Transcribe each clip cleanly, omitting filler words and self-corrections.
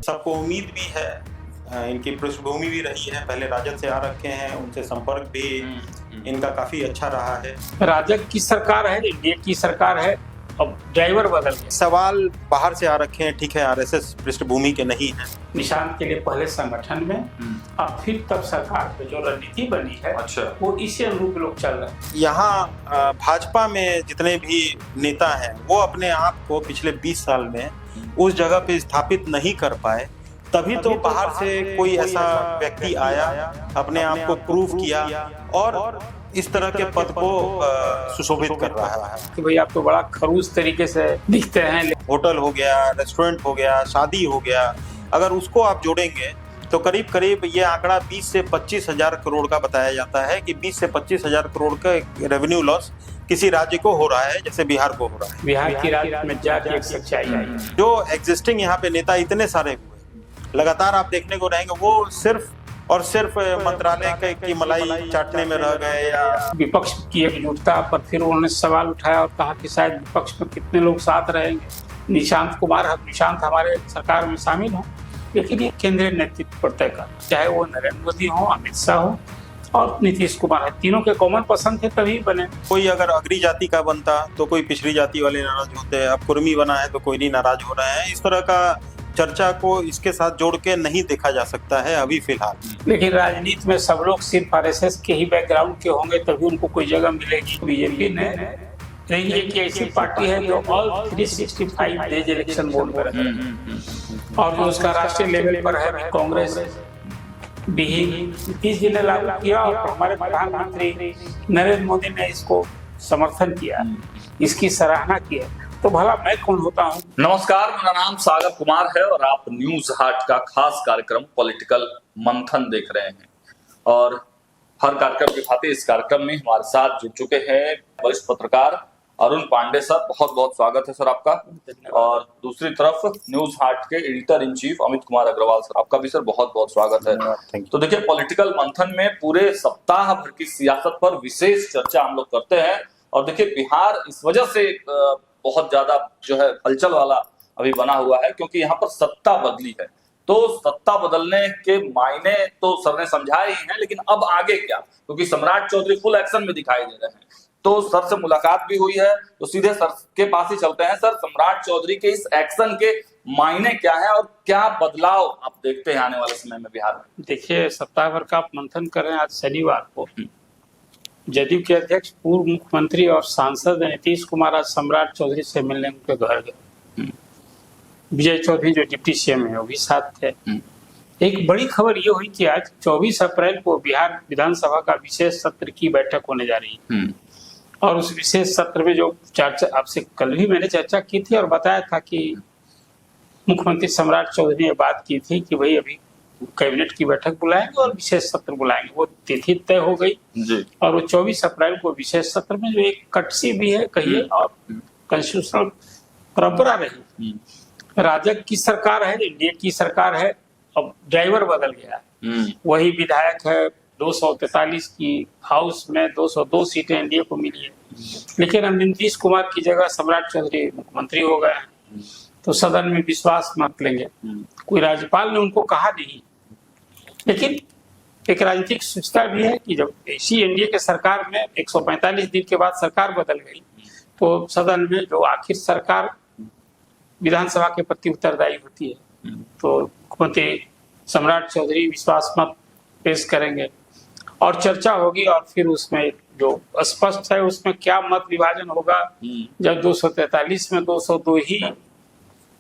सबको उम्मीद भी है, इनकी पृष्ठभूमि भी रही है, पहले राजद से आ रखे हैं, उनसे संपर्क भी इनका काफी अच्छा रहा है। राजग की सरकार है, एनडीए की सरकार है, अब ड्राइवर बदल गए। सवाल बाहर से आ रखे हैं, ठीक है, आरएसएस पृष्ठभूमि के नहीं है। निशांत के लिए पहले संगठन में, अब फिर तब सरकार पे जो रणनीति बनी है, अच्छा, वो इसी अनुरूप लोग चल रहे हैं। यहाँ भाजपा में जितने भी नेता हैं वो अपने आप को पिछले 20 साल में उस जगह पे स्थापित नहीं कर पाए, तभी तो बाहर से कोई ऐसा व्यक्ति आया, अपने आप को प्रूव किया और इस तरह के पद को सुशोभित कर रहा है कि भाई आप तो बड़ा खरूज तरीके से दिखते हैं। होटल हो गया, रेस्टोरेंट हो गया, शादी हो गया, अगर उसको आप जोड़ेंगे तो करीब करीब ये आंकड़ा 20 से 25 हजार करोड़ का बताया जाता है कि 20 से 25 हजार करोड़ का रेवेन्यू लॉस किसी राज्य को हो रहा है, जैसे बिहार को हो रहा है। बिहार की राज्य में जाके एक सच्चाई आई, जो एग्जिस्टिंग यहाँ पे नेता इतने सारे हुए लगातार आप देखने को रहेंगे, वो सिर्फ और सिर्फ मंत्रालय की मलाई चाटने में रह गए। या विपक्ष की एकजुटता पर फिर उन्होंने सवाल उठाया और कहा कि शायद विपक्ष में कितने लोग साथ रहेंगे। निशांत हमारे सरकार में शामिल हो, लेकिन ये केंद्रीय नेतृत्व पर तय कर, चाहे वो नरेंद्र मोदी हो, अमित शाह हो और नीतीश कुमार है, तीनों के कॉमन पसंद थे तभी बने। कोई अगर अग्री जाति का बनता तो कोई पिछड़ी जाति वाले नाराज होते, अब कुर्मी बना है तो कोई नहीं नाराज हो रहे हैं। इस तरह का चर्चा को इसके साथ जोड़ के नहीं देखा जा सकता है अभी फिलहाल। लेकिन राजनीति में सब लोग सिर्फ आरएसएस के ही बैकग्राउंड के होंगे तभी उनको कोई जगह मिलेगी। बीजेपी ने एक ऐसी पार्टी है जो ऑल 365 डेज इलेक्शन मोड में रहता है और जो उसका राष्ट्रीय लेवल पर है। कांग्रेस भी नीतीश जी ने लागू किया और हमारे प्रधानमंत्री नरेंद्र मोदी ने इसको समर्थन किया, इसकी सराहना की है। तो भला मैं कौन होता हूँ? नमस्कार, मेरा नाम सागर कुमार है और आप न्यूज हाट का खास कार्यक्रम पॉलिटिकल मंथन देख रहे हैं। और हर कार्यक्रम की भांति इस कार्यक्रम में हमारे साथ जुड़ चुके हैं वरिष्ठ पत्रकार अरुण पांडे सर। बहुत बहुत स्वागत है सर आपका। और दूसरी तरफ न्यूज हाट के editor in chief Amit Kumar Agarwal sir, आपका भी सर बहुत बहुत स्वागत है। तो देखिए, पॉलिटिकल मंथन में पूरे सप्ताह भर की सियासत पर विशेष चर्चा हम लोग करते हैं। और देखिए, बिहार इस वजह से बहुत ज्यादा जो है हलचल वाला अभी बना हुआ है क्योंकि यहाँ पर सत्ता बदली है। तो सत्ता बदलने के मायने तो सर ने समझाए ही हैं, लेकिन अब आगे क्या, क्योंकि सम्राट चौधरी फुल एक्शन में दिखाई दे रहे हैं। तो सर से मुलाकात भी हुई है, तो सीधे सर के पास ही चलते हैं। सर, सम्राट चौधरी के इस एक्शन के मायने क्या है और क्या बदलाव आप देखते हैं आने वाले समय में बिहार में? देखिए, सप्ताह भर का आप मंथन कर रहे हैं। आज शनिवार को जदयू के अध्यक्ष पूर्व मुख्यमंत्री और सांसद नीतीश कुमार आज सम्राट चौधरी से मिलने उनके घर गए। विजय चौधरी जो डिप्टी सीएम है वो भी साथ थे। एक बड़ी खबर ये हुई कि आज 24 अप्रैल को बिहार विधानसभा का विशेष सत्र की बैठक होने जा रही है और उस विशेष सत्र में जो चर्चा, आपसे कल भी मैंने चर्चा की थी और बताया था कि मुख्यमंत्री सम्राट चौधरी ने बात की थी कि भाई अभी कैबिनेट की बैठक बुलाएंगे और विशेष सत्र बुलाएंगे। वो तिथि तय हो गई जी। और वो 24 अप्रैल को विशेष सत्र में जो एक कटसी भी है कहिए और कॉन्स्टिट्यूशनल परंपरा रही, राजग की सरकार है, एनडीए की सरकार है, अब ड्राइवर बदल गया है। वही विधायक है, 243 की हाउस में 202 सीटें एनडीए को मिली है, लेकिन अब नीतीश कुमार की जगह सम्राट चौधरी मुख्यमंत्री हो गए हैं तो सदन में विश्वास मत लेंगे। कोई राज्यपाल ने उनको कहा नहीं, लेकिन एक राजनीतिक सूचना भी है कि जब ऐसी एनडीए के सरकार में 145 दिन के बाद सरकार बदल गई तो सदन में जो आखिर सरकार विधानसभा के प्रति उत्तरदायी होती है, तो मुख्यमंत्री सम्राट चौधरी विश्वास मत पेश करेंगे और चर्चा होगी और फिर उसमें जो स्पष्ट है उसमें क्या मत विभाजन होगा। जब 243 में 202 ही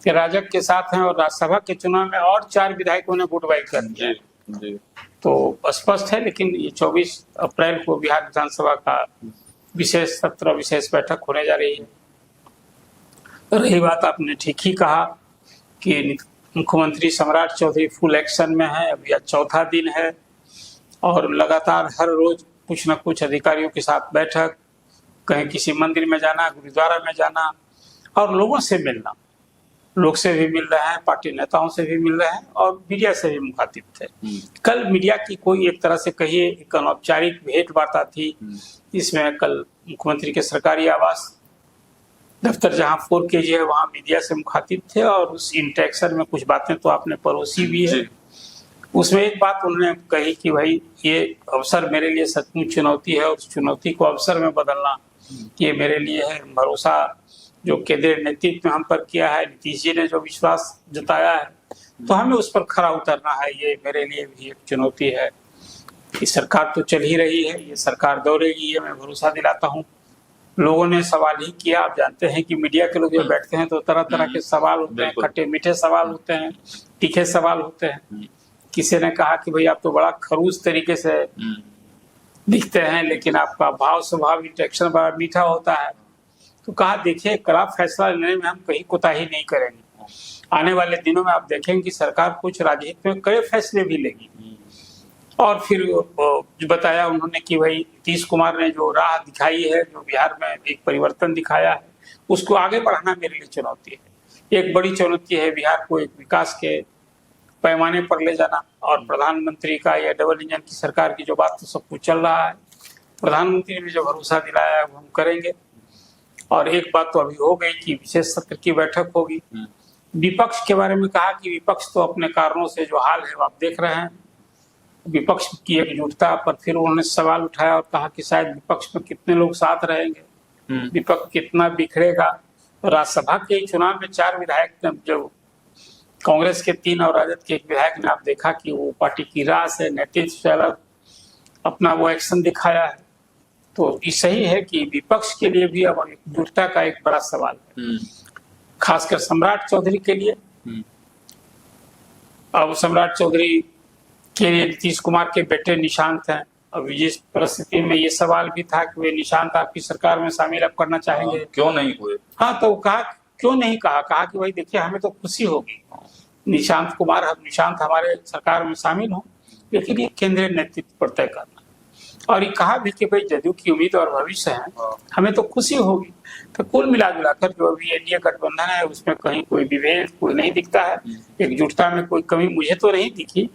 राजग के साथ हैं और राज्यसभा के चुनाव में और 4 विधायकों ने वोट बाइक कर दिया तो स्पष्ट है। लेकिन ये 24 अप्रैल को बिहार विधानसभा का विशेष सत्र, विशेष बैठक होने जा रही है। रही बात, आपने ठीक ही कहा कि मुख्यमंत्री सम्राट चौधरी फुल एक्शन में है। अभी आज चौथा दिन है और लगातार हर रोज कुछ न कुछ अधिकारियों के साथ बैठक, कहीं किसी मंदिर में जाना, गुरुद्वारा में जाना और लोगों से मिलना। लोग से भी मिल रहे हैं, पार्टी नेताओं से भी मिल रहे हैं और मीडिया से भी मुखातिब थे। कल मीडिया की कोई एक तरह से कहिए एक अनौपचारिक भेंट वार्ता थी, जिसमें कल मुख्यमंत्री के सरकारी आवास दफ्तर जहाँ 4 kg है वहाँ मीडिया से मुखातिब थे और उस इंटरेक्शन में कुछ बातें तो आपने परोसी भी है। उसमें एक बात उन्होंने कही कि भाई ये अवसर मेरे लिए सचमुच चुनौती है और उस चुनौती को अवसर में बदलना ये मेरे लिए है। भरोसा जो केंद्रीय नेतृत्व में हम पर किया है, नीतीश जी ने जो विश्वास जताया है, तो हमें उस पर खरा उतरना है। ये मेरे लिए भी एक चुनौती है कि सरकार तो चल ही रही है, ये सरकार दौड़ेगी, ये मैं भरोसा दिलाता हूँ। लोगों ने सवाल ही किया। आप जानते हैं कि मीडिया के लोग जब बैठते हैं तो तरह तरह के सवाल होते हैं, खट्टे मीठे सवाल होते हैं, तीखे सवाल होते हैं। किसी ने कहा कि भाई आप तो बड़ा खरूज तरीके से दिखते हैं, लेकिन आपका भाव स्वभाव इंटरेक्शन बड़ा मीठा होता है। तो कहा देखिए, कड़ा फैसला लेने में हम कहीं कोताही नहीं करेंगे। आने वाले दिनों में आप देखेंगे कि सरकार कुछ राजनीति में कड़े फैसले भी लेगी। और फिर जो बताया उन्होंने कि भाई नीतीश कुमार ने जो राह दिखाई है, जो बिहार में एक परिवर्तन दिखाया है, उसको आगे बढ़ाना मेरे लिए चुनौती है। एक बड़ी चुनौती है बिहार को एक विकास के पैमाने पर ले जाना। और प्रधानमंत्री का यह डबल इंजन की सरकार की जो बात तो सब कुछ चल रहा है, प्रधानमंत्री ने जो भरोसा दिलाया है वो हम करेंगे। और एक बात तो अभी हो गई कि विशेष सत्र की बैठक होगी। विपक्ष के बारे में कहा कि विपक्ष तो अपने कारणों से जो हाल है वो आप देख रहे हैं। विपक्ष की एकजुटता पर फिर उन्होंने सवाल उठाया और कहा कि शायद विपक्ष में कितने लोग साथ रहेंगे, विपक्ष कितना बिखरेगा। राज्यसभा के चुनाव में 4 विधायक, जो कांग्रेस के 3 और राजद के 1 विधायक ने आप देखा कि वो पार्टी की राह से, नेतृत्व से अलग अपना वो एक्शन दिखाया है। तो ये सही है कि विपक्ष के लिए भी अब एकजुटता का एक बड़ा सवाल है, खासकर सम्राट चौधरी के लिए। अब सम्राट चौधरी के लिए नीतीश कुमार के बेटे निशांत हैं। अब जिस परिस्थिति में ये सवाल भी था कि वे निशांत आपकी सरकार में शामिल अब करना चाहेंगे, क्यों नहीं हुए? हाँ, तो कहा क्यों नहीं कहा कि भाई देखिए हमें तो खुशी होगी निशांत हमारे सरकार में शामिल हो, लेकिन ये केंद्रीय नेतृत्व पर तय करना। और ये कहा भी कि भाई जदयू की उम्मीद और भविष्य है, हमें तो खुशी होगी। तो कुल मिलाजुलाकर जो अभी एनडीए गठबंधन है उसमें कहीं कोई विभेद कोई नहीं दिखता है। एकजुटता में कोई कमी मुझे तो नहीं दिखी,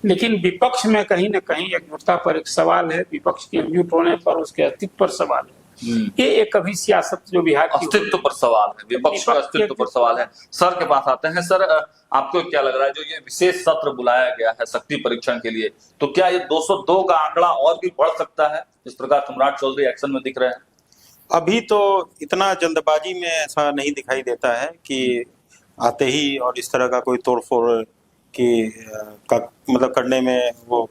लेकिन विपक्ष में कहीं न कहीं एकजुटता पर एक सवाल है, विपक्ष के एकजुट होने पर उसके अस्तित्व पर सवाल है। ये एक अभी सियासत जो बिहार की अस्तित्व पर सवाल है, विपक्ष का अस्तित्व पर सवाल है। सर के पास आते हैं। सर, आपको क्या लग रहा है, जो ये विशेष सत्र बुलाया गया है शक्ति परीक्षण के लिए, तो क्या ये 202 का आंकड़ा और भी बढ़ सकता है जिस प्रकार सम्राट चौधरी एक्शन में दिख रहे हैं? अभी तो इतना जल्दबाजी में ऐसा नहीं दिखाई देता है कि आते ही और इस तरह का कोई तोड़फोड़ की मतलब करने में वो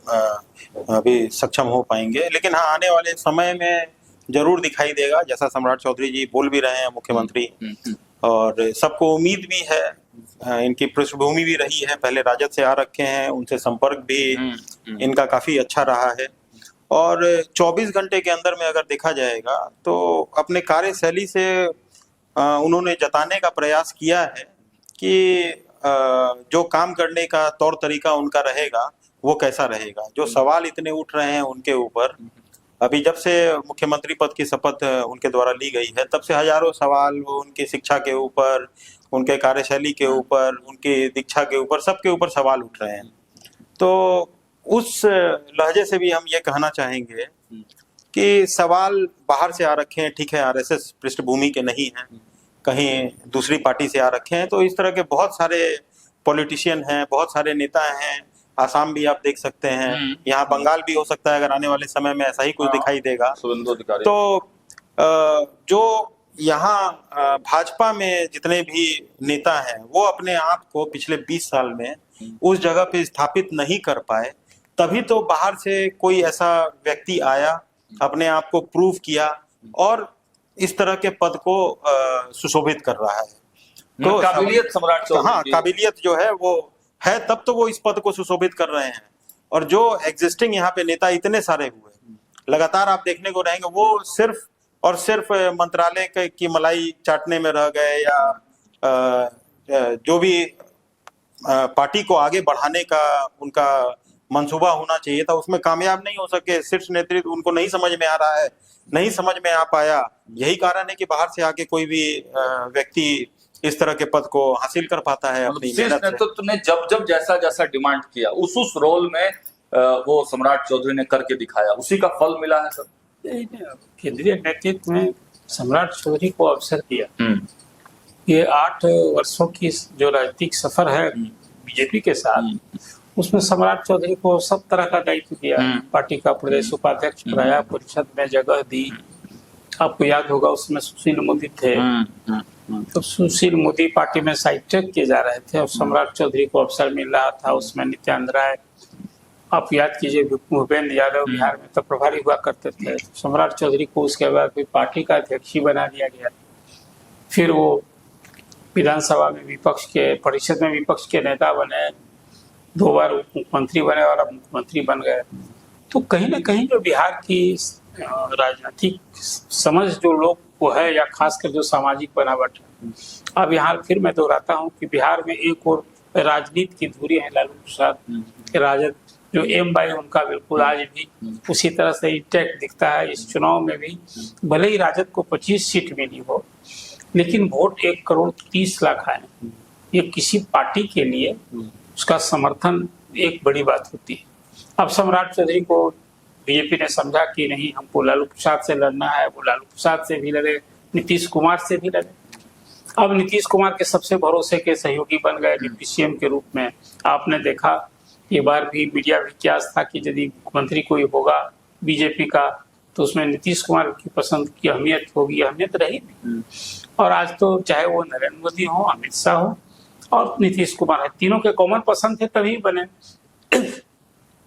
अभी सक्षम हो पाएंगे। लेकिन हाँ, आने वाले समय में जरूर दिखाई देगा, जैसा सम्राट चौधरी जी बोल भी रहे हैं, मुख्यमंत्री, और सबको उम्मीद भी है। इनकी पृष्ठभूमि भी रही है, पहले राजद से आ रखे हैं, उनसे संपर्क भी इनका काफी अच्छा रहा है। और 24 घंटे के अंदर में अगर देखा जाएगा तो अपने कार्यशैली से उन्होंने जताने का प्रयास किया है कि जो काम करने का तौर तरीका उनका रहेगा वो कैसा रहेगा। जो सवाल इतने उठ रहे हैं उनके ऊपर, अभी जब से मुख्यमंत्री पद की शपथ उनके द्वारा ली गई है तब से हजारों सवाल उनकी शिक्षा के ऊपर, उनके कार्यशैली के ऊपर, उनकी दीक्षा के ऊपर, सबके ऊपर सवाल उठ रहे हैं। तो उस लहजे से भी हम ये कहना चाहेंगे कि सवाल बाहर से आ रखे हैं, ठीक है, आरएसएस पृष्ठभूमि के नहीं हैं, कहीं दूसरी पार्टी से आ रखे हैं। तो इस तरह के बहुत सारे पॉलिटिशियन हैं, बहुत सारे नेता हैं। आसाम भी आप देख सकते हैं, यहाँ बंगाल भी हो सकता है अगर आने वाले समय में ऐसा ही कुछ दिखाई देगा। तो जो यहाँ भाजपा में जितने भी नेता हैं वो अपने आप को पिछले 20 साल में उस जगह पे स्थापित नहीं कर पाए, तभी तो बाहर से कोई ऐसा व्यक्ति आया, अपने आप को प्रूव किया और इस तरह के पद को सुशोभित कर रहा है। तो काबिलियत सम्राट चौधरी, हाँ, काबिलियत जो है वो है, तब तो वो इस पद को सुशोभित कर रहे हैं। और जो एग्जिस्टिंग यहाँ पे नेता इतने सारे हुए लगातार आप देखने को रहेंगे, वो सिर्फ और सिर्फ मंत्रालय की मलाई चाटने में रह गए, या जो भी पार्टी को आगे बढ़ाने का उनका मंसूबा होना चाहिए था उसमें कामयाब नहीं हो सके। शीर्ष नेतृत्व उनको नहीं समझ में आ रहा है, नहीं समझ में आ पाया। यही कारण है कि बाहर से आके कोई भी व्यक्ति इस तरह के पद को हासिल कर पाता है अपनी मेहनत से। नेतृत्व ने जब जैसा जैसा डिमांड किया उस रोल में वो सम्राट चौधरी ने करके दिखाया, उसी का फल मिला है सर। केंद्रीय नेतृत्व में सम्राट चौधरी को अवसर दिया। ये 8 वर्षों की जो राजनीतिक सफर है बीजेपी के साथ, उसमें सम्राट चौधरी को सब तरह का दायित्व दिया। पार्टी का प्रदेश उपाध्यक्ष बनाया, परिषद में जगह दी। आपको याद होगा उसमें सुशील मोदी थे, तो सुशील मोदी पार्टी में साइड ट्रैक किए जा रहे थे और सम्राट चौधरी को अवसर मिल रहा था। उसमें नित्यानंद राय, आप याद कीजिए, भूपेंद्र यादव बिहार में तो प्रभारी हुआ करते थे। सम्राट चौधरी को उसके बाद भी पार्टी का अध्यक्ष ही बना दिया गया। फिर वो विधानसभा में विपक्ष के, परिषद में विपक्ष के नेता बने, 2 बार उप मुख्यमंत्री बने और अब मुख्यमंत्री बन गए। तो कहीं ना कहीं जो बिहार की राजनीतिक समझ जो लोग को है, या खासकर जो सामाजिक बनावट है, अब यहाँ फिर मैं दोहराता हूँ कि बिहार में एक और राजनीति की धुरी है लालू प्रसाद के। राजद जो एम बाई उनका बिल्कुल आज भी उसी तरह से इंटैक्ट दिखता है। इस चुनाव में भी भले ही राजद को 25 सीट मिली हो, लेकिन वोट 1 करोड़ 30 लाख आए। ये किसी पार्टी के लिए उसका समर्थन एक बड़ी बात होती है। अब सम्राट चौधरी को बीजेपी ने समझा कि नहीं, हमको लालू प्रसाद से लड़ना है, वो लालू प्रसाद से भी लड़े, नीतीश कुमार से भी लड़े। अब नीतीश कुमार के सबसे भरोसे के सहयोगी बन गए डिप्टी सीएम के रूप में। आपने देखा ये बार भी मीडिया भी क्यास था कि यदि मुख्यमंत्री कोई होगा बीजेपी का तो उसमें नीतीश कुमार की पसंद की अहमियत होगी, अहमियत रही भी। और आज तो चाहे वो नरेंद्र मोदी हो, अमित शाह हो और नीतीश कुमार है, तीनों के कॉमन पसंद थे तभी बने।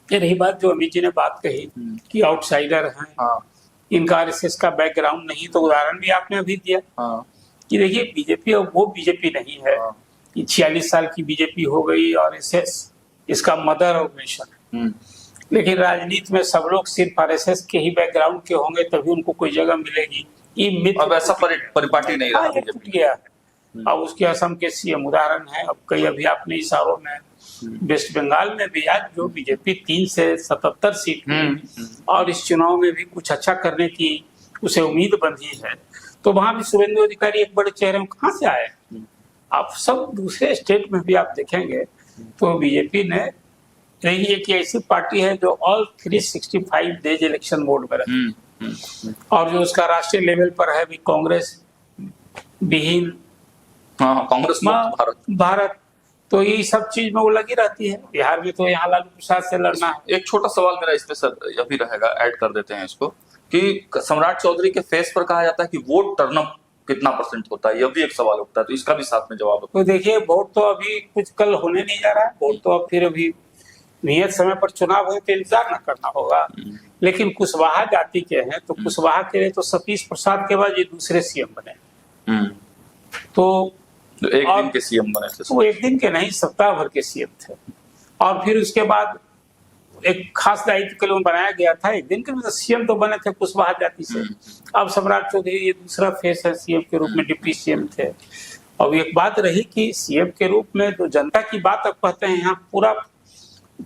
ये रही बात जो अमित जी ने बात कही कि आउटसाइडर हैं, इनका आरएसएस का बैकग्राउंड नहीं, तो उदाहरण भी आपने अभी दिया कि देखिए बीजेपी और वो बीजेपी नहीं है कि 46 साल की बीजेपी हो गई और आरएसएस इसका मदर ऑर्गेनाइजेशन है। लेकिन राजनीति में सब लोग सिर्फ आरएसएस के ही बैकग्राउंड के होंगे तभी उनको कोई जगह मिलेगी, ये मिथ। अब ऐसा परिपाटी नहीं रहा टूट गया है। अब उसके असम के सीएम उदाहरण है। अब कई अभी आपने इशारों में वेस्ट बंगाल में भी आज जो बीजेपी 3 से 77 सीट और इस चुनाव में भी कुछ अच्छा करने की उसे उम्मीद बंधी है, तो वहां भी शुभेंदु अधिकारी एक बड़े चेहरे में कहाँ से आए। आप सब दूसरे स्टेट में भी आप देखेंगे तो बीजेपी ने रही है कि ऐसी पार्टी है जो ऑल 365 डेज इलेक्शन मोड में रहती है और जो उसका राष्ट्रीय लेवल पर है भी कांग्रेस विहीन कांग्रेस भारत, तो ये सब चीज में वो लगी रहती है। बिहार में तो यहाँ लालू प्रसाद से लड़ना है। एक छोटा सवाल मेरा इसमें सर यह भी रहेगा, ऐड कर देते हैं इसको, कि सम्राट चौधरी के फेस पर कहा जाता है कि वोट टर्नअप कितना % होता है, यह भी एक सवाल उठता है, तो इसका भी साथ में जवाब। तो देखिए वोट तो अभी कुछ कल होने नहीं जा रहा है, वोट तो अब फिर अभी नियत समय पर चुनाव है तो इंतजार न करना होगा। लेकिन कुशवाहा जाति के हैं तो कुशवाहा के लिए तो सतीश प्रसाद के बाद ये दूसरे सीएम बने। तो एक दिन के सीएम बने थे। वो एक दिन के नहीं, सप्ताह भर के सीएम थे। और फिर उसके बाद एक खास दायित्व के लिए बनाया गया था। एक दिन के सीएम तो बने थे कुशवाहा जाति से। अब सम्राट चौधरी ये दूसरा फेस है, सीएम के रूप में डिप्टी सीएम थे। अब एक बात रही कि सीएम के रूप में जो जनता की बात अब कहते हैं, यहाँ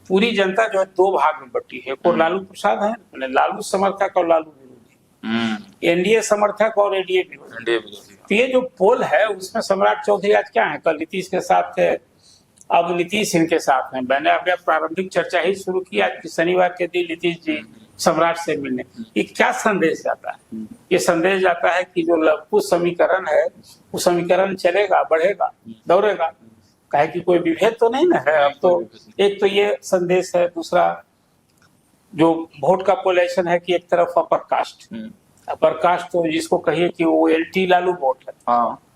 पूरी जनता जो है 2 भाग में बटी है। एक लालू प्रसाद है, लालू समर्थक और लालू विरोधी, एनडीए समर्थक और एनडीए विरोधी। तो ये जो पोल है उसमें सम्राट चौधरी आज क्या है, कल नीतीश के साथ थे, अब नीतीश इनके साथ हैं। मैंने अपने प्रारंभिक चर्चा ही शुरू की आज की शनिवार के दिन नीतीश जी सम्राट से मिलने। ये क्या संदेश जाता है? ये संदेश जाता है कि जो लघु समीकरण है वो समीकरण चलेगा, बढ़ेगा, दौड़ेगा, कहे कि कोई विभेद तो नहीं ना है। अब तो एक तो ये संदेश है, दूसरा जो वोट का पोलेशन है कि एक तरफ अपर कास्ट तो जिसको कहिए कि वो एलटी लालू वोट है,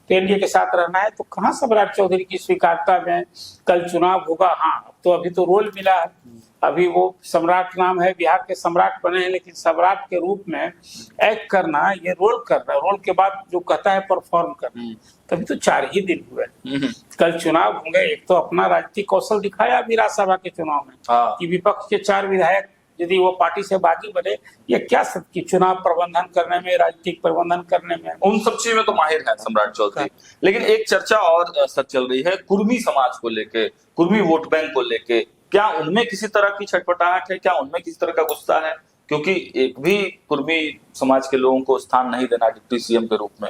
तो एनडीए के साथ रहना है। तो कहाँ सम्राट चौधरी की स्वीकारता में कल चुनाव होगा। हाँ, तो अभी तो रोल मिला है, अभी वो सम्राट नाम है, बिहार के सम्राट बने हैं, लेकिन सम्राट के रूप में एक्ट करना, ये रोल करना, रोल के बाद जो कहता है परफॉर्म करना। तभी तो 4 ही दिन हुए, कल चुनाव होंगे। एक तो अपना राजनीतिक कौशल दिखाया अभी राज्यसभा के चुनाव में कि विपक्ष के 4 विधायक यदि वो पार्टी से बागी बने, ये क्या सबकी चुनाव प्रबंधन करने में, राजनीतिक प्रबंधन करने में, उन सब चीज में तो माहिर है सम्राट चौधरी। लेकिन एक चर्चा और सर चल रही है कुर्मी समाज को लेके, कुर्मी वोट बैंक को लेके। क्या उनमें किसी तरह की छटपटाहट है? क्या उनमें किसी तरह का गुस्सा है? क्योंकि एक भी कुर्मी समाज के लोगों को स्थान नहीं देना डिप्टी सीएम के रूप में।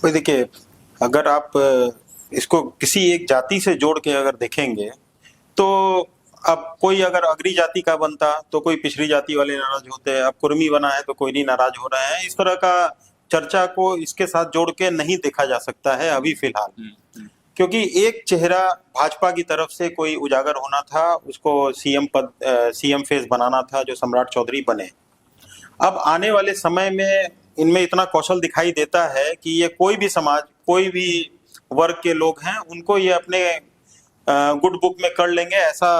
देखिए, अगर आप इसको किसी एक जाति से जोड़ के अगर देखेंगे तो अब कोई अगर अग्री जाति का बनता तो कोई पिछड़ी जाति वाले नाराज होते हैं, अब कुर्मी बना है तो कोई नहीं नाराज हो रहे हैं। इस तरह का चर्चा को इसके साथ जोड़ के नहीं देखा जा सकता है अभी फिलहाल, क्योंकि एक चेहरा भाजपा की तरफ से कोई उजागर होना था, उसको सीएम फेस बनाना था, जो सम्राट चौधरी बने। अब आने वाले समय में इनमें इतना कौशल दिखाई देता है कि ये कोई भी समाज, कोई भी वर्ग के लोग हैं, उनको ये अपने गुड बुक में कर लेंगे, ऐसा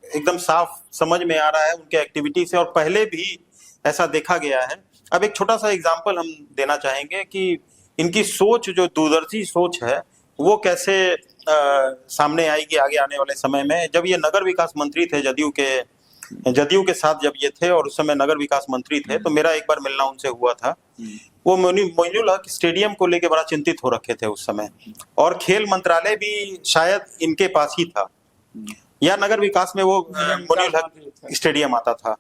एकदम साफ समझ में आ रहा है उनके एक्टिविटी से, और पहले भी ऐसा देखा गया है। अब एक छोटा सा एग्जांपल हम देना चाहेंगे कि इनकी सोच, जो दूरदर्शी सोच है, वो कैसे सामने आएगी आगे आने वाले समय में। जब ये नगर विकास मंत्री थे, जदयू के साथ जब ये थे और उस समय नगर विकास मंत्री थे, तो मेरा एक बार मिलना उनसे हुआ था। वो मोइनुल हक स्टेडियम को लेके बड़ा चिंतित हो रखे थे उस समय, और खेल मंत्रालय भी शायद इनके पास ही था, या नगर विकास में वो मोइनुल हक स्टेडियम आता था।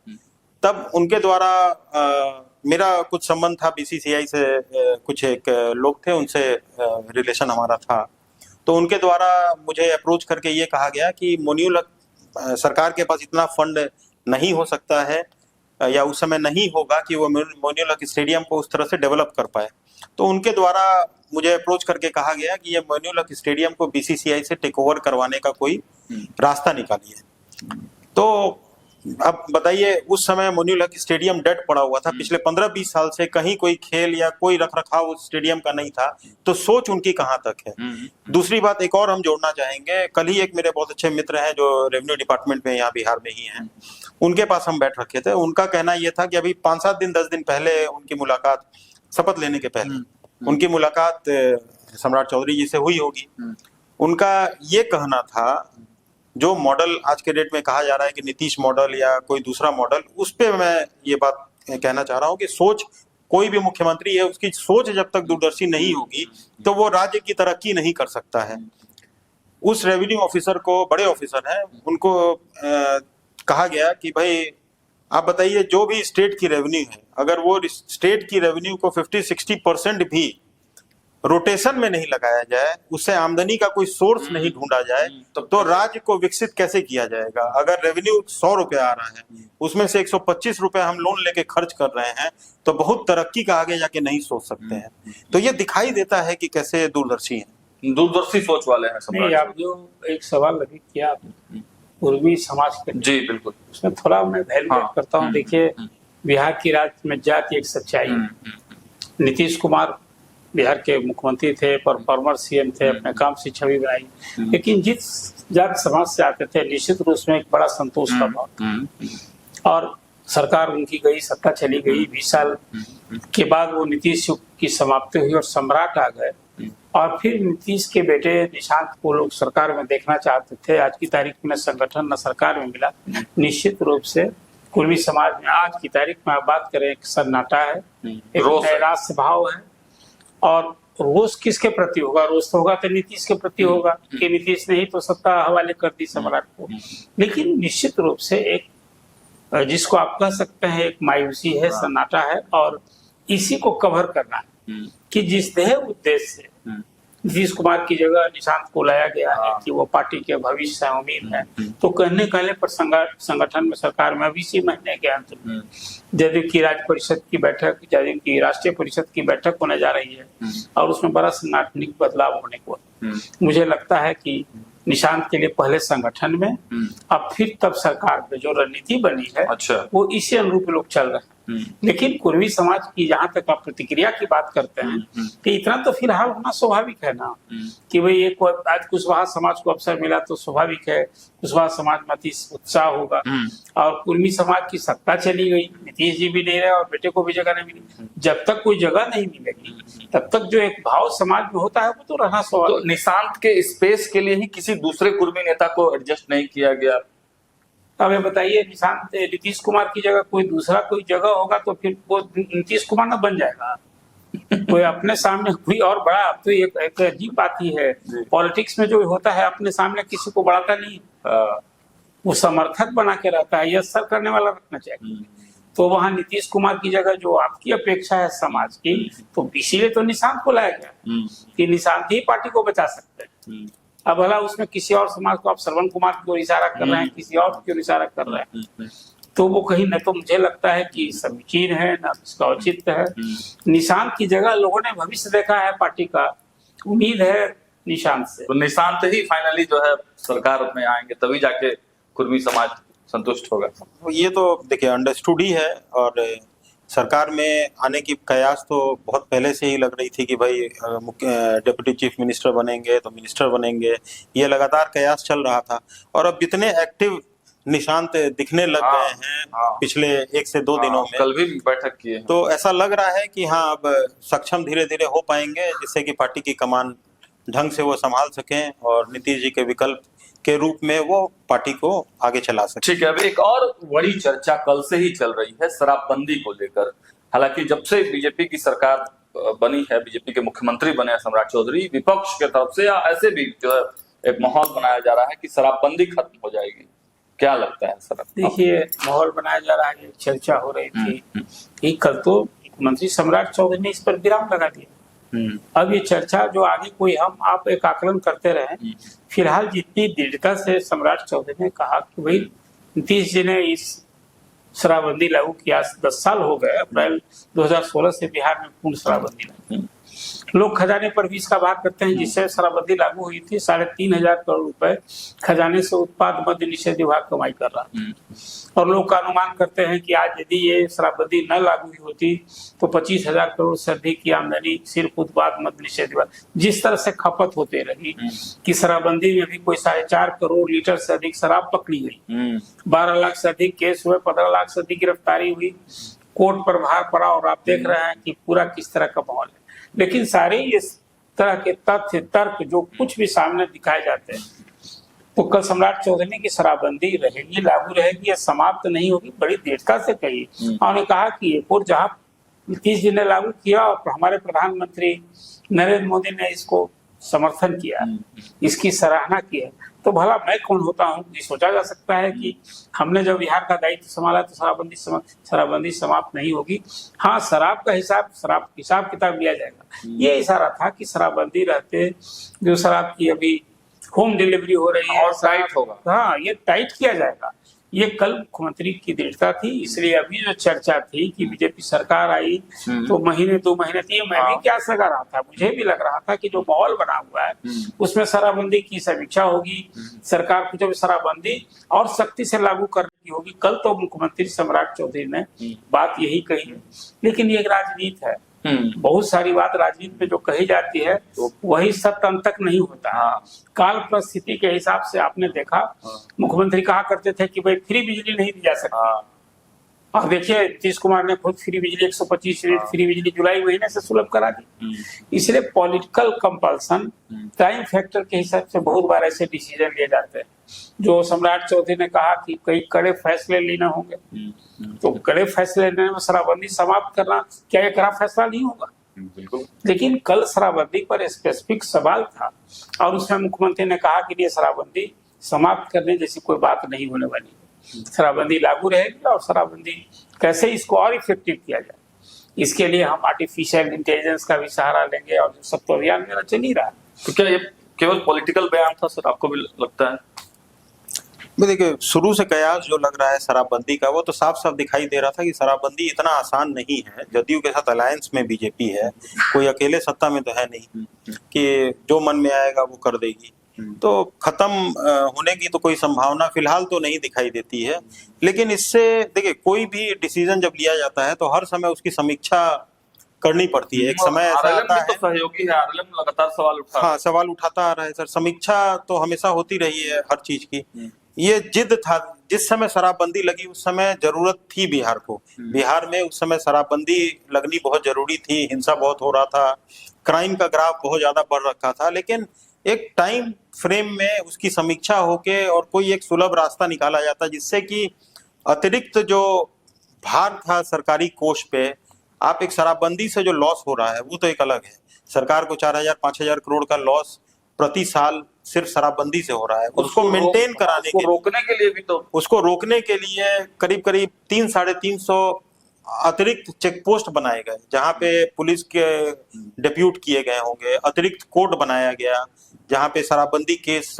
तब उनके द्वारा मेरा कुछ संबंध था बीसीसीआई से, कुछ एक लोग थे, उनसे रिलेशन हमारा था। तो उनके द्वारा मुझे अप्रोच करके ये कहा गया कि मोइनुल हक, सरकार के पास इतना फंड नहीं हो सकता है, या उस समय नहीं होगा कि वो मोइनुल हक स्टेडियम को उस तरह से डेवलप कर पाए। तो उनके द्वारा मुझे अप्रोच करके कहा गया कि ये मोइनुल हक स्टेडियम को बीसीसीआई से टेक ओवर करवाने का कोई रास्ता निकालिए। तो अब बताइए, उस समय मोइनुल हक स्टेडियम डेड पड़ा हुआ था, पिछले 15-20 साल से कहीं कोई खेल या कोई रखरखाव उस स्टेडियम का नहीं था। तो सोच उनकी कहाँ तक है। दूसरी बात एक और हम जोड़ना चाहेंगे, कल ही एक मेरे बहुत अच्छे मित्र हैं जो रेवेन्यू डिपार्टमेंट में यहाँ बिहार में ही हैं, उनके पास हम बैठ रखे थे। उनका कहना यह था कि अभी 5-7 दिन 10 दिन पहले उनकी मुलाकात, शपथ लेने के पहले उनकी मुलाकात सम्राट चौधरी जी से हुई होगी। उनका ये कहना था, जो मॉडल आज के डेट में कहा जा रहा है कि नीतीश मॉडल या कोई दूसरा मॉडल, उस पे मैं ये बात कहना चाह रहा हूँ कि सोच, कोई भी मुख्यमंत्री है, उसकी सोच जब तक दूरदर्शी नहीं होगी तो वो राज्य की तरक्की नहीं कर सकता है। उस रेवेन्यू ऑफिसर को, बड़े ऑफिसर हैं, उनको कहा गया कि भाई आप बताइए, जो भी स्टेट की रेवेन्यू है, अगर वो स्टेट की रेवेन्यू को 50-60% भी रोटेशन में नहीं लगाया जाए, उससे आमदनी का कोई सोर्स नहीं ढूंढा जाए, तो राज्य को विकसित कैसे किया जाएगा। अगर रेवेन्यू 100 रुपए आ रहा है, उसमें से 125 रुपए हम लोन लेके खर्च कर रहे हैं, तो बहुत तरक्की का आगे जाके नहीं सोच सकते हैं। तो ये दिखाई देता है कि कैसे दूरदर्शी हैं, दूरदर्शी सोच वाले हैं। नहीं, आप जो एक सवाल अभी किया पूर्वी समाज के, जी बिल्कुल, उसमें थोड़ा मैं वैल्यू करता हूँ। देखिए, बिहार की राज्य में जाति एक सच्चाई है। नीतीश कुमार बिहार के मुख्यमंत्री थे, परफॉर्मर सीएम थे, अपने काम से छवि बनाई, लेकिन जिस जात समाज से आते थे, निश्चित रूप में एक बड़ा संतोष का भाव था। और सरकार उनकी गई, सत्ता चली गई, 20 साल के बाद वो नीतीश की समाप्ति हुई और सम्राट आ गए। और फिर नीतीश के बेटे निशांत को लोग सरकार में देखना चाहते थे। आज की तारीख में न संगठन न सरकार में मिला। निश्चित रूप से कुर्मी समाज में आज की तारीख में आप बात करें, एक सन्नाटा है, एक नैराश्य भाव है। और रोष किसके प्रति होगा? रोष तो होगा तो नीतीश के प्रति होगा कि नीतीश ने ही तो सत्ता हवाले कर दी सम्राट को। लेकिन निश्चित रूप से एक, जिसको आप कह सकते हैं, एक मायूसी है, सन्नाटा है। और इसी को कवर करना है कि जिस ध्येय उद्देश्य से नीतीश कुमार की जगह निशांत को लाया गया है कि वो पार्टी के भविष्य है, उम्मीद है, तो कहने पर संगठन में, सरकार में अभी इसी महीने के अंत में जदयू की राज्य परिषद की बैठक, जदयू की राष्ट्रीय परिषद की बैठक होने जा रही है, और उसमें बड़ा संगठनिक बदलाव होने को मुझे लगता है कि निशांत के लिए पहले संगठन में, अब फिर तब सरकार में जो रणनीति बनी है, वो इसी अनुरूप लोग चल रहे हैं। लेकिन कुर्मी समाज की जहां तक आप प्रतिक्रिया की बात करते हैं, कि इतना तो फिलहाल होना स्वाभाविक है ना, कि भाई एक आज कुशवाहा समाज को अवसर मिला तो स्वाभाविक है कुशवाहा समाज में अति उत्साह होगा। और कुर्मी समाज की सत्ता चली गई, नीतीश जी भी नहीं रहे और बेटे को भी जगह नहीं मिली। जब तक कोई जगह नहीं मिलेगी, तब तक जो एक भाव समाज में होता है वो तो रहना स्वाभाविक। तो निशांत के स्पेस के लिए ही किसी दूसरे कुर्मी नेता को एडजस्ट नहीं किया गया? अब बताइए, निशांत, नीतीश कुमार की जगह कोई दूसरा कोई जगह होगा तो फिर वो नीतीश कुमार ना बन जाएगा। कोई अपने सामने कोई और बड़ा, अब तो एक अजीब बात ही है, पॉलिटिक्स में जो होता है अपने सामने किसी को बढ़ाता नहीं, वो समर्थक बना के रहता है, यह सर करने वाला रखना चाहिए। तो वहां नीतीश कुमार की जगह जो आपकी अपेक्षा है समाज की, तो इसीलिए तो निशांत को लाया गया कि निशांत ही पार्टी को बचा सकते हैं। अब भला उसमें किसी और समाज को आप श्रवण कुमार की ओर इशारा कर रहे हैं, किसी और की ओर इशारा कर रहे हैं, तो वो कहीं न तो मुझे लगता है कि समीचीन है, न उसका औचित्य है। निशांत की जगह लोगों ने भविष्य देखा है पार्टी का, उम्मीद है निशांत से। तो निशांत ही फाइनली जो है सरकार में आएंगे, तभी जाके कुर्मी समाज संतुष्ट होगा। ये तो देखिए अंडरस्टूड ही है, और सरकार में आने की कयास तो बहुत पहले से ही लग रही थी कि भाई डिप्टी चीफ मिनिस्टर बनेंगे तो मिनिस्टर बनेंगे, ये लगातार कयास चल रहा था। और अब इतने एक्टिव निशांत दिखने लग गए हैं पिछले 1 से 2 दिनों में, कल भी बैठक किए, तो ऐसा लग रहा है कि हाँ अब सक्षम धीरे धीरे हो पाएंगे, जिससे कि पार्टी की कमान ढंग से वो संभाल सकें और नीतीश जी के विकल्प के रूप में वो पार्टी को आगे चला सके। ठीक है। अब एक और बड़ी चर्चा कल से ही चल रही है शराबबंदी को लेकर। हालांकि जब से बीजेपी की सरकार बनी है, बीजेपी के मुख्यमंत्री बने हैं सम्राट चौधरी, विपक्ष के तरफ से या ऐसे भी जो है एक माहौल बनाया जा रहा है कि शराबबंदी खत्म हो जाएगी। क्या लगता है सर? देखिए, माहौल बनाया जा रहा है, चर्चा हो रही थी कि कल तो मुख्यमंत्री सम्राट चौधरी ने इस पर विराम लगा दिया। अब ये चर्चा जो आगे कोई हम आप एक आकलन करते रहे, फिलहाल जितनी दृढ़ता से सम्राट चौधरी ने कहा कि भाई नीतीश जी ने इस शराबबंदी लागू किया, 10 साल हो गए, अप्रैल 2016 से बिहार में पूर्ण शराबबंदी लागू। लोग खजाने पर भी इसका भाग करते हैं, जिससे शराबबंदी लागू हुई थी 3,500 करोड़ रुपए खजाने से उत्पाद मद्य निषेध विभाग कमाई कर रहा था। और लोग का अनुमान करते हैं कि आज यदि ये शराबबंदी न लागू हुई होती तो 25,000 करोड़ से अधिक की आमदनी सिर्फ उत्पाद मद्य निषेध विभाग, जिस तरह से खपत होते रही कि शराबबंदी में भी कोई 4.5 करोड़ लीटर से अधिक शराब पकड़ी गई, 12 लाख से अधिक केस हुए, 15 लाख से अधिक गिरफ्तारी हुई, कोर्ट पर भार पड़ा, और आप देख रहे हैं कि पूरा किस तरह का माहौल है। लेकिन सारे इस तरह के तथ्य तर्क जो कुछ भी सामने दिखाए जाते हैं, तो कल सम्राट चौधरी की शराबबंदी रहेगी, लागू रहेगी, या समाप्त नहीं होगी, बड़ी दृढ़ता से कही। उन्होंने कहा कि एक और जहां नीतीश जी ने लागू किया और हमारे प्रधानमंत्री नरेंद्र मोदी ने इसको समर्थन किया, इसकी सराहना की है, तो भला मैं कौन होता हूँ? ये सोचा जा सकता है कि हमने जब बिहार का दायित्व संभाला तो शराबबंदी समाप्त नहीं होगी। हाँ, शराब का हिसाब किताब लिया जाएगा। ये इशारा था कि शराबबंदी रहते जो शराब की अभी होम डिलीवरी हो रही है और टाइट होगा, हाँ, ये टाइट किया जाएगा। ये कल मुख्यमंत्री की दृढ़ता थी। इसलिए अभी जो चर्चा थी कि बीजेपी सरकार आई तो महीने 2 महीने थी, मैं भी क्या लगा रहा था, मुझे भी लग रहा था कि जो माहौल बना हुआ है उसमें शराबबंदी की समीक्षा होगी, सरकार को जब शराबबंदी और सख्ती से लागू करने की होगी। कल तो मुख्यमंत्री सम्राट चौधरी ने बात यही कही है, लेकिन ये राजनीति है, बहुत सारी बात राजनीति में जो कही जाती है वही सत्य अंत तक नहीं होता। काल परिस्थिति के हिसाब से आपने देखा, मुख्यमंत्री कहा करते थे कि भाई फ्री बिजली नहीं दी जा सकती, और देखिए नीतीश कुमार ने खुद फ्री बिजली 125 यूनिट फ्री बिजली जुलाई महीने से सुलभ करा दी। इसलिए पॉलिटिकल कंपल्सन, टाइम फैक्टर के हिसाब से बहुत बार ऐसे डिसीजन लिए जाते हैं। जो सम्राट चौधरी ने कहा कि कई कड़े फैसले लेना होंगे, तो कड़े फैसले लेने में शराबबंदी समाप्त करना क्या एक कड़ा फैसला नहीं होगा? बिल्कुल। लेकिन कल शराबबंदी पर स्पेसिफिक सवाल था और उसमें मुख्यमंत्री ने कहा कि ये शराबबंदी समाप्त करने जैसी कोई बात नहीं होने वाली है। शराबबंदी लागू रहेगी और शराबबंदी कैसे इसको और इफेक्टिव किया जाए, इसके लिए हम आर्टिफिशियल इंटेलिजेंस का भी सहारा लेंगे, और जो सब तो अभियान मेरा चल ही रहा है। तो क्या ये केवल पॉलिटिकल बयान था सर, आपको भी लगता है? देखिए, शुरू से कयास जो लग रहा है शराबबंदी का, वो तो साफ साफ दिखाई दे रहा था कि शराबबंदी इतना आसान नहीं है। जदयू के साथ अलायंस में बीजेपी है, कोई अकेले सत्ता में तो है नहीं कि जो मन में आएगा वो कर देगी। तो खत्म होने की तो कोई संभावना फिलहाल तो नहीं दिखाई देती है। लेकिन इससे देखिए, कोई भी डिसीजन जब लिया जाता है तो हर समय उसकी समीक्षा करनी पड़ती है। एक समय ऐसा आता है, तो सहयोगी है, आरएलएम लगातार सवाल उठा, हाँ, सवाल उठाता आ रहा है सर। समीक्षा तो हमेशा होती रही है हर चीज की। ये जिद था, जिस समय शराबबंदी लगी उस समय जरूरत थी बिहार को। बिहार में उस समय शराबबंदी लगनी बहुत जरूरी थी, हिंसा बहुत हो रहा था, क्राइम का ग्राफ बहुत ज्यादा बढ़ रखा था। लेकिन एक टाइम फ्रेम में उसकी समीक्षा होके और कोई एक सुलभ रास्ता निकाला जाता, जिससे कि अतिरिक्त जो भार था सरकारी कोष पे, आप एक शराबबंदी से जो लॉस हो रहा है वो तो एक अलग है। सरकार को 4,000-5,000 करोड़ का लॉस प्रति साल सिर्फ शराबबंदी से हो रहा है। उसको मेंटेन कराने के, रोकने के लिए भी तो, उसको रोकने के लिए करीब करीब 300-350 अतिरिक्त चेक पोस्ट बनाए गए, जहाँ पे पुलिस के डिप्यूट किए गए होंगे। अतिरिक्त कोर्ट बनाया गया जहाँ पे शराबबंदी केस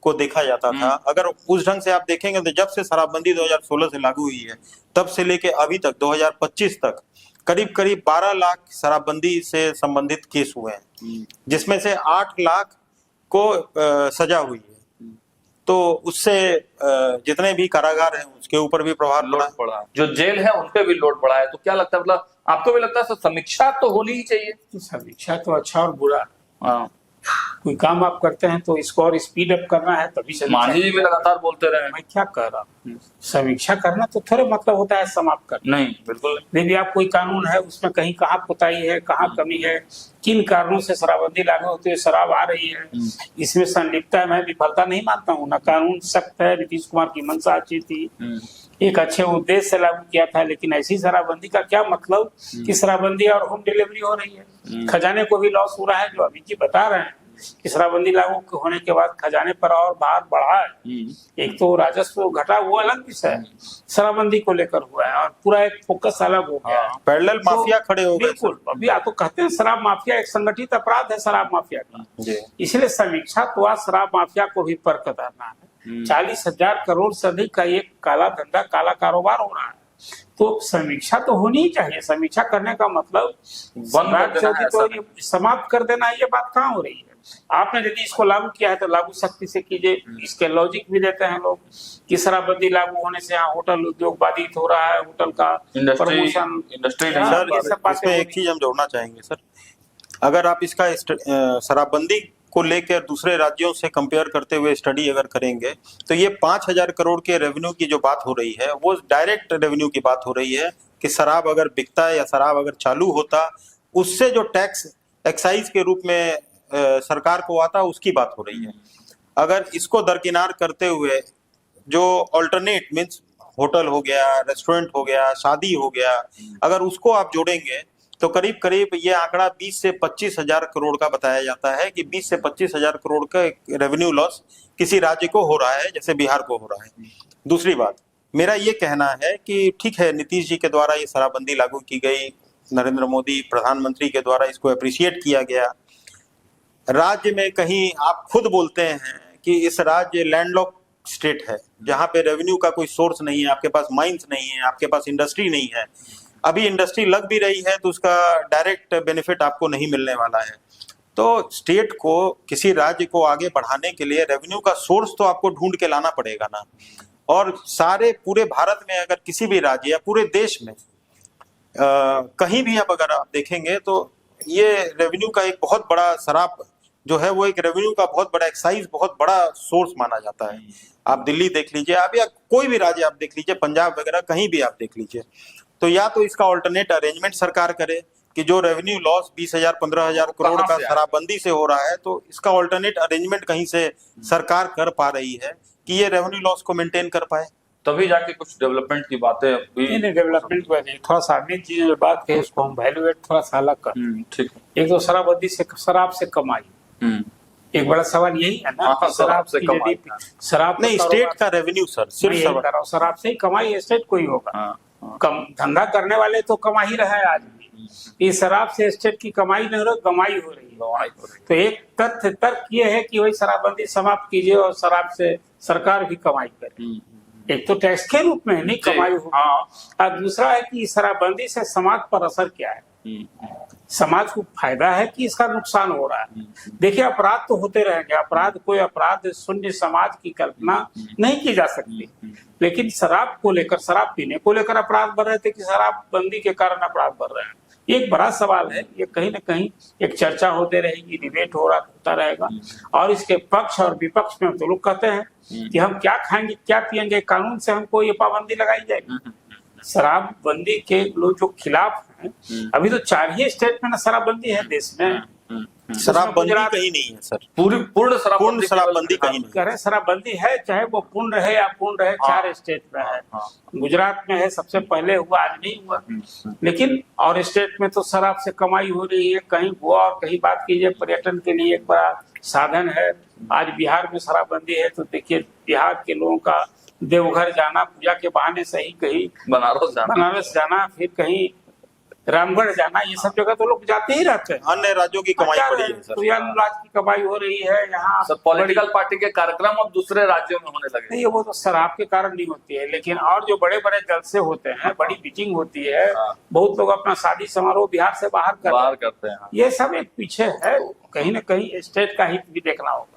को देखा जाता था, अगर उस ढंग से आप देखेंगे तो जब से शराबबंदी 2016 से लागू हुई है तब से लेके अभी तक 2025 तक करीब करीब 12 लाख शराबबंदी से संबंधित केस हुए हैं, जिसमें से 8 लाख को सजा हुई है। तो उससे जितने भी कारागार हैं उसके ऊपर भी प्रभाव पड़ा, जो जेल है उनपे भी लोड पड़ा है। तो क्या लगता है, मतलब आपको भी लगता है समीक्षा तो होनी ही चाहिए? समीक्षा तो अच्छा और बुरा, कोई काम आप करते हैं तो इसको और स्पीड अप करना है तभी मांझी जी भी लगातार बोलते रहे। मैं क्या कह रहा हूँ, समीक्षा करना तो थोड़े मतलब होता है समाप्त करना, नहीं बिल्कुल नहीं भी। आप कोई कानून है उसमें कहीं कहाँ कोताही है, कहाँ कमी है, किन कारणों से शराबबंदी लागू होती है, शराब आ रही है, इसमें संलिप्तता है। मैं विफलता नहीं मानता हूँ ना, कानून सख्त है, नीतीश कुमार की मंशा अच्छी थी, एक अच्छे उद्देश्य से लागू किया था, लेकिन ऐसी शराबबंदी का क्या मतलब कि शराबबंदी और होम डिलीवरी हो रही है, खजाने को भी लॉस हो रहा है। जो अभी जी बता रहे हैं कि शराबबंदी लागू होने के बाद खजाने पर और भार बढ़ा है, एक तो राजस्व घटा, वो अलग विषय है, शराबबंदी को लेकर हुआ है और पूरा एक फोकस अलग हो गया। पैरेलल माफिया खड़े हो गए। बिल्कुल, अभी आप तो कहते हैं शराब माफिया एक संगठित अपराध है, शराब माफिया का, इसलिए समीक्षा तो आज शराब माफिया को भी पर कतरना है। 40,000 करोड़ से अधिक का एक काला धंधा, काला कारोबार हो रहा है, तो समीक्षा तो होनी ही चाहिए। समीक्षा करने का मतलब तो समाप्त कर देना, ये बात कहाँ हो रही है? आपने यदि इसको लागू किया है तो लागू सख्ती से कीजिए। इसके लॉजिक भी देते हैं लोग कि शराबबंदी लागू होने से यहाँ होटल उद्योग बाधित हो रहा है, होटल का प्रमोशन, इंडस्ट्री। इसमें एक चीज हम जोड़ना चाहेंगे सर, अगर आप इसका शराबबंदी को लेकर दूसरे राज्यों से कंपेयर करते हुए स्टडी अगर करेंगे तो ये 5,000 करोड़ के रेवेन्यू की जो बात हो रही है वो डायरेक्ट रेवेन्यू की बात हो रही है कि शराब अगर बिकता है या शराब अगर चालू होता उससे जो टैक्स एक्साइज के रूप में सरकार को आता उसकी बात हो रही है। अगर इसको दरकिनार करते हुए जो ऑल्टरनेट मीन्स होटल हो गया, रेस्टोरेंट हो गया, शादी हो गया, अगर उसको आप जोड़ेंगे तो करीब करीब ये आंकड़ा 20 से 25,000 करोड़ का बताया जाता है कि 20 से 25,000 करोड़ का रेवेन्यू लॉस किसी राज्य को हो रहा है, जैसे बिहार को हो रहा है। दूसरी बात, मेरा ये कहना है कि ठीक है नीतीश जी के द्वारा ये शराबबंदी लागू की गई, नरेंद्र मोदी प्रधानमंत्री के द्वारा इसको अप्रिशिएट किया गया। राज्य में कहीं आप खुद बोलते हैं कि इस राज्य लैंडलॉक स्टेट है जहाँ पे रेवेन्यू का कोई सोर्स नहीं है, आपके पास माइंस नहीं है, आपके पास इंडस्ट्री नहीं है। अभी इंडस्ट्री लग भी रही है तो उसका डायरेक्ट बेनिफिट आपको नहीं मिलने वाला है। तो स्टेट को, किसी राज्य को आगे बढ़ाने के लिए रेवेन्यू का सोर्स तो आपको ढूंढ के लाना पड़ेगा ना। और सारे पूरे भारत में अगर किसी भी राज्य या पूरे देश में कहीं भी अब अगर आप देखेंगे तो ये रेवेन्यू का एक बहुत बड़ा शराब जो है वो एक रेवेन्यू का बहुत बड़ा एक्साइज बहुत बड़ा सोर्स माना जाता है। आप दिल्ली देख लीजिए, आप या कोई भी राज्य आप देख लीजिए, पंजाब वगैरह कहीं भी आप देख लीजिए। तो या तो इसका ऑल्टरनेट अरेंजमेंट सरकार करे कि जो रेवेन्यू लॉस 20,000 15,000 करोड़ का शराबबंदी से हो रहा है तो इसका ऑल्टरनेट अरेंजमेंट कहीं से सरकार कर पा रही है कि ये रेवेन्यू लॉस को मेंटेन कर पाए, तभी जाके कुछ डेवलपमेंट की बातें नहीं डेवलपमेंट की बात थोड़ा सा अगली चीज जो बात कही उसको हम वैल्यूएट थोड़ा सा अलग कर। ठीक है। एक तो शराबबंदी से, शराब से कमाई, एक बड़ा सवाल यही है ना, शराब से कमाई, शराब नहीं स्टेट का रेवेन्यू सर, सिर्फ शराब से ही कमाई स्टेट को ही होगा। कम धंधा करने वाले तो कमा ही रहा है आज भी, इस शराब से स्टेट की कमाई नहीं हो रही, कमाई हो रही है। तो एक तर्क ये है कि वही शराबबंदी समाप्त कीजिए और शराब से सरकार भी कमाई करे। एक तो टैक्स के रूप में नहीं कमाई होगी, और दूसरा है कि शराबबंदी से समाज पर असर क्या है, समाज को फायदा है कि इसका नुकसान हो रहा है। देखिए अपराध तो होते रहेंगे, अपराध कोई अपराध शून्य समाज की कल्पना नहीं की जा सकती, लेकिन शराब को लेकर, शराब पीने को लेकर अपराध बढ़ रहे थे कि शराबबंदी के कारण अपराध बढ़ रहे हैं, एक बड़ा सवाल है। ये कहीं ना कहीं एक चर्चा होते रहेगी, डिबेट होता रहेगा, और इसके पक्ष और विपक्ष में तो लोग कहते हैं कि हम क्या खाएंगे क्या पिएंगे, कानून से हमको ये पाबंदी लगाई जाएगी। शराबबंदी के लोग जो खिलाफ हैं, अभी तो 4 ही स्टेट में ना शराबबंदी है देश में, शराबबंदी कहीं नहीं है सर, पूर्ण शराबबंदी कहीं नहीं है। शराबबंदी है, चाहे वो पूर्ण रहे या पूर्ण रहे, 4 स्टेट में है। गुजरात में है, सबसे पहले हुआ, आज नहीं हुआ, लेकिन और स्टेट में तो शराब से कमाई हो रही है। कहीं गोवा और कहीं बात कीजिए पर्यटन के लिए एक बड़ा साधन है। आज बिहार में शराबबंदी है तो देखिए बिहार के लोगों का देवघर जाना पूजा के बहाने से ही, कहीं बनारस जाना, फिर कहीं रामगढ़ जाना, ये सब जगह तो लोग जाते ही रहते हैं। अन्य राज्यों की कमाई जा बढ़ी रहे है हैं, सर। तो यहाँ राज्य की कमाई हो रही है यहाँ। सर पॉलिटिकल पार्टी के कार्यक्रम अब दूसरे राज्यों में होने लगे। नहीं, वो तो शराब के कारण नहीं होती है, लेकिन और जो बड़े बड़े जलसे होते हैं, बड़ी मीटिंग होती है, हाँ। बहुत लोग अपना शादी समारोह बिहार से बाहर बाहर करते हैं। ये सब एक पीछे है, कहीं ना कहीं स्टेट का हित भी देखना होगा।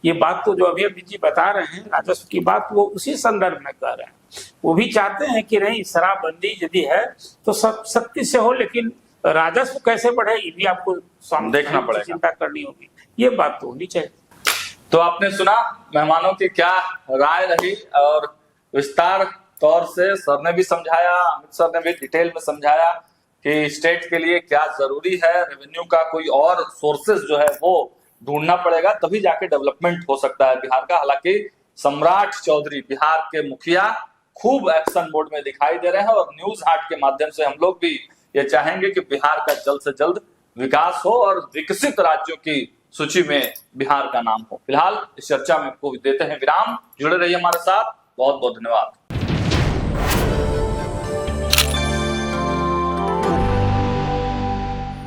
ये बात तो जो अभी अभी जी बता रहे हैं राजस्व की बात, वो उसी संदर्भ में कह रहे हैं। वो भी चाहते हैं कि नहीं, शराबबंदी यदि है तो सब सख्ती से हो, लेकिन राजस्व कैसे बढ़े ये भी आपको देखना पड़ेगा, चिंता करनी होगी। ये बात तो होनी चाहिए। तो आपने सुना मेहमानों की क्या राय रही, और विस्तार तौर से सर ने भी समझाया, अमित सर ने भी डिटेल में समझाया कि स्टेट के लिए क्या जरूरी है। रेवेन्यू का कोई और सोर्सेज जो है वो ढूंढना पड़ेगा, तभी जाके डेवलपमेंट हो सकता है बिहार का। हालांकि सम्राट चौधरी बिहार के मुखिया खूब एक्शन मोड में दिखाई दे रहे हैं, और न्यूज हाट के माध्यम से हम लोग भी ये चाहेंगे कि बिहार का जल्द से जल्द विकास हो और विकसित राज्यों की सूची में बिहार का नाम हो। फिलहाल इस चर्चा में आपको देते हैं विराम। जुड़े रहिए हमारे साथ। बहुत बहुत धन्यवाद।